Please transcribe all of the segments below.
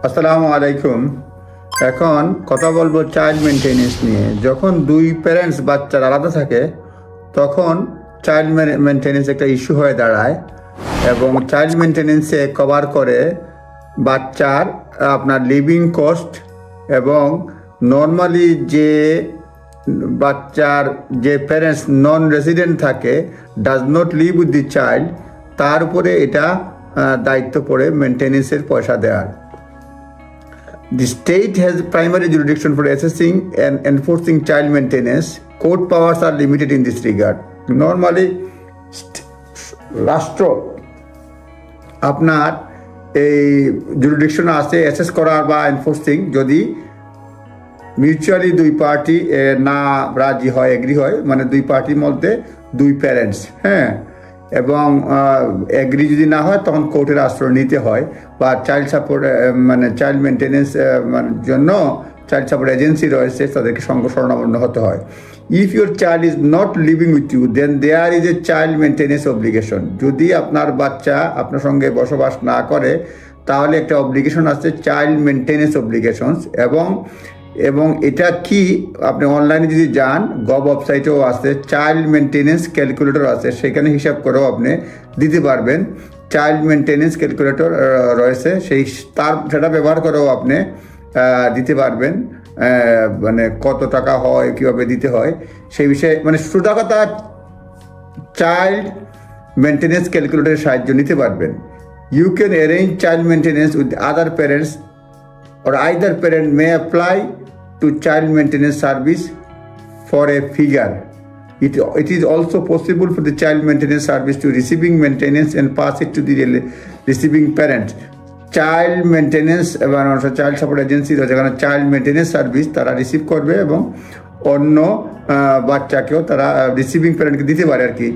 আসসালামু আলাইকুম। এখন কথা বলবো চাইল্ড মেনটেনেন্স নিয়ে। যখন দুই প্যারেন্টস বাচ্চার আলাদা থাকে তখন চাইল্ড মেনটেনেন্স একটা ইস্যু হয়ে দাঁড়ায়, এবং চাইল্ড মেনটেনেন্সে কভার করে বাচ্চার আপনার লিভিং কস্ট, এবং নর্মালি যে বাচ্চার যে প্যারেন্টস নন রেসিডেন্ট থাকে, does not live with the child, তার উপরে এটা দায়িত্ব পড়ে মেনটেনেন্সের পয়সা দেওয়ার। The state has primary jurisdiction for assessing and enforcing child maintenance. Court powers are limited in this regard. Normally, রাষ্ট্র আপনার এই জুরিডিকশন আছে অ্যাসেস করার বা এনফোর্সিং, যদি মিউচুয়ালি দুই পার্টি না রাজি হয়, এগ্রি হয়, মানে দুই পার্টির মধ্যে দুই প্যারেন্টস, হ্যাঁ, এবং এগ্রি যদি না হয় তখন কোর্টের আশ্রয় নিতে হয়, বা চাইল্ড সাপোর্ট মানে চাইল্ড মেনটেনেন্স জন্য চাইল্ড সাপোর্ট এজেন্সি রয়েছে, তাদেরকে শরণাপন্ন হতে হয়। If your child is not living with you, then there is a child maintenance obligation. যদি আপনার বাচ্চা আপনার সঙ্গে বসবাস না করে তাহলে একটা অব্লিগেশন আছে, চাইল্ড মেনটেনেন্স অব্লিগেশনস। এবং এটা কি, আপনি অনলাইনে যদি যান, গভ ওয়েবসাইটেও আছে, চাইল্ড মেনটেনেন্স ক্যালকুলেটর আছে, সেখানে হিসাব করেও আপনি দিতে পারবেন। চাইল্ড মেনটেনেন্স ক্যালকুলেটর রয়েছে, সেটা ব্যবহার করেও আপনি দিতে পারবেন, মানে কত টাকা হয়, কীভাবে দিতে হয় সেই বিষয়ে, মানে সোজা কথা চাইল্ড মেনটেনেন্স ক্যালকুলেটরের সাহায্য নিতে পারবেন। You can arrange child maintenance with other parents, or either parent may apply to child maintenance service for a figure. It is also possible for the child maintenance service to receiving maintenance and pass it to the receiving parent. Child maintenance এবং child support agency রয়েছে, যেখানে child maintenance service তারা receive করবে এবং অন্য বাচ্চাকেও তারা receiving প্যারেন্টকে দিতে পারে আর কি।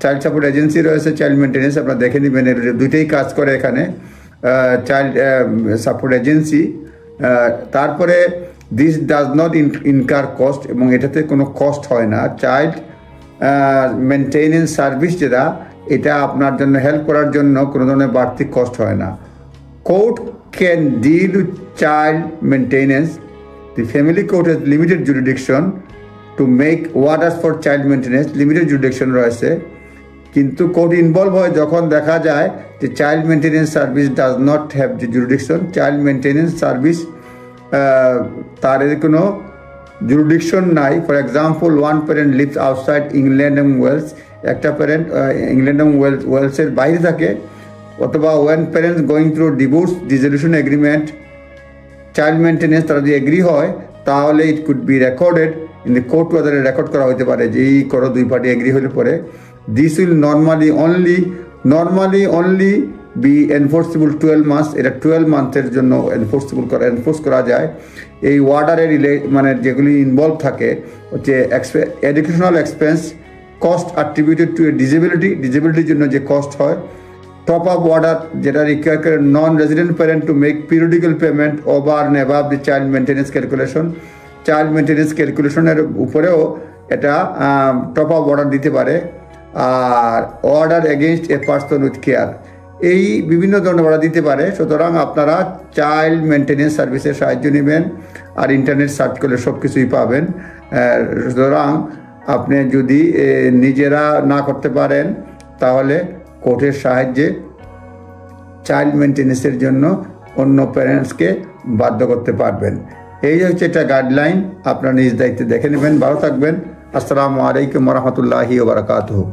চাইল্ড সাপোর্ট এজেন্সি রয়েছে, চাইল্ড মেনটেনেন্স, আপনারা দেখে নেবেন, দুইটাই কাজ করে এখানে, চাইল্ড সাপোর্ট এজেন্সি। তারপরে this does not incur cost, এবং এটাতে কোনো কস্ট হয় না। চাইল্ড মেনটেনেন্স সার্ভিস যেটা, এটা আপনার জন্য হেল্প করার জন্য কোনো ধরনের বাড়তি কস্ট হয় না। Court can deal with child maintenance. The family court has limited jurisdiction to make orders for child maintenance, limited jurisdiction রয়েছে, কিন্তু কোর্ট ইনভলভ হয় যখন দেখা যায় যে child maintenance service does not have the jurisdiction. Child maintenance service তার কোনো jurisdiction নাই। For example, one parent lives outside England এবং ওয়েলস, একটা প্যারেন্ট ইংল্যান্ড এবং ওয়েলসের বাইরে থাকে, অথবা one parent going through divorce resolution agreement, child maintenance তারা যদি এগ্রি হয় তাহলে it could be recorded in the court, ওদের রেকর্ড করা হতে পারে যে এই করো, দুই পার্টি এগ্রি হলে পরে। This will normally only be enforceable 12 months. এটা 12 মান্থের জন্য এনফোর্স করা যায়। এই ওয়ার্ডারে মানে যেগুলি ইনভলভ থাকে হচ্ছে educational expense, cost attributed to a ডিসেবিলিটির জন্য যে কস্ট হয়, টপ আপ ওয়ার্ডার যেটা রিকোয়ার করে non resident parent to make periodical payment over and above the child maintenance calculation. Child maintenance ক্যালকুলেশনের উপরেও এটা টপ আপ অর্ডার দিতে পারে। আর order against a person with care, এই বিভিন্ন ধরনের অর্ডার দিতে পারে। সুতরাং আপনারা চাইল্ড মেনটেনেন্স সার্ভিসের সাহায্য নেবেন, আর ইন্টারনেট সার্চ করলে সব কিছুই পাবেন। সুতরাং আপনি যদি নিজেরা না করতে পারেন তাহলে কোর্টের সাহায্যে চাইল্ড মেনটেনেন্সের জন্য অন্য প্যারেন্টসকে বাধ্য করতে পারবেন। এই হচ্ছে একটা গাইডলাইন, আপনারা নিজ দায়িত্বে দেখে নেবেন। ভালো থাকবেন। আসসালামু আলাইকুম ওয়া রাহমাতুল্লাহি ওয়া বারাকাতুহু।